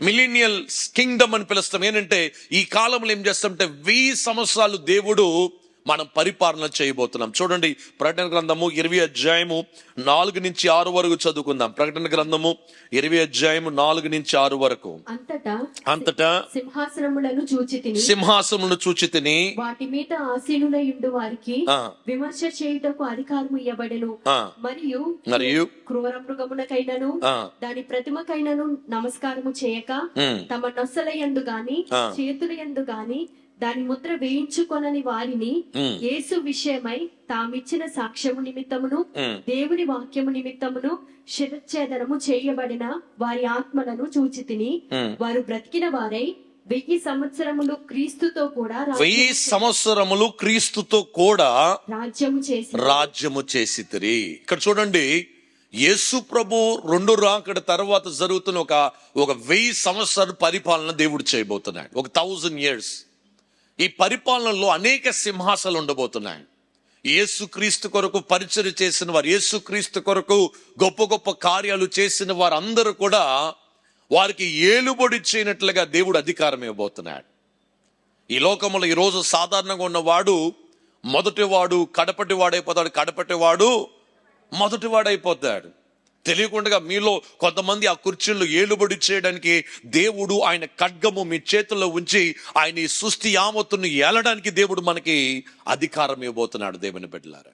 Millennial Kingdom అని పిలుస్తాం. ఏంటంటే ఈ కాలంలో ఏం చేస్తామంటే 1000 సంవత్సరాలు దేవుడు మనం పరిపాలన చేయబోతున్నాం. చూడండి, ప్రకటన గ్రంథము 20 అధ్యాయము 4 నుంచి 6 వరకు చదువుకుందాం. ప్రకటన గ్రంథము 20 అధ్యాయము 4 నుంచి 6 వరకు. అంతటా సింహాసనములను చూచితిని, వాటి మీద ఆసీనులయుండు వారికి విమర్శ చేయుటకు అధికారము ఇయ్యబడెను. మరియు క్రూర మృగమునకైనను దాని ప్రతిమకైనను నమస్కారము చేయక తమ నొసలయందు గాని చేతులయందు గాని దాని ముద్ర వేయించుకొనని వారిని యేసు విషయమై తామిచ్చిన సాక్ష్యము నిమిత్తమును దేవుని వాక్యము నిమిత్తమును శిరచ్ఛేదనము చేయబడిన వారి ఆత్మలను చూచితిని. వారు బ్రతికిన వారై 1000 సంవత్సరములు క్రీస్తుతో కూడా 1000 సంవత్సరములు క్రీస్తుతో కూడా రాజ్యము చేసితిరి. ఇక్కడ చూడండి, యేసు ప్రభు 2 రాకడ తర్వాత జరుగుతున్న ఒక 1000 సంవత్సరాల పరిపాలన దేవుడు చేయబోతున్నాడు. ఒక 1000 years. ఈ పరిపాలనలో అనేక సింహాసనాలు ఉండబోతున్నాయి. యేసుక్రీస్తు కొరకు పరిచర్య చేసిన వారు, యేసుక్రీస్తు కొరకు గొప్ప గొప్ప కార్యాలు చేసిన వారు అందరూ కూడా వారికి ఏలుబడి చేయనట్లుగా దేవుడు అధికారం ఇవ్వబోతున్నాడు. ఈ లోకంలో ఈరోజు సాధారణంగా ఉన్నవాడు మొదటివాడు కడపటి వాడైపోతాడు, కడపటివాడు మొదటివాడైపోతాడు. తెలియకుండా మీలో కొంతమంది ఆ కుర్చీల్లో ఏలుబడి చేయడానికి దేవుడు ఆయన ఖడ్గము మీ చేతుల్లో ఉంచి ఆయన ఈ సృష్టి యావత్తును ఏలడానికి దేవుడు మనకి అధికారం ఇవ్వబోతున్నాడు. దేవుని బిడ్డలారా.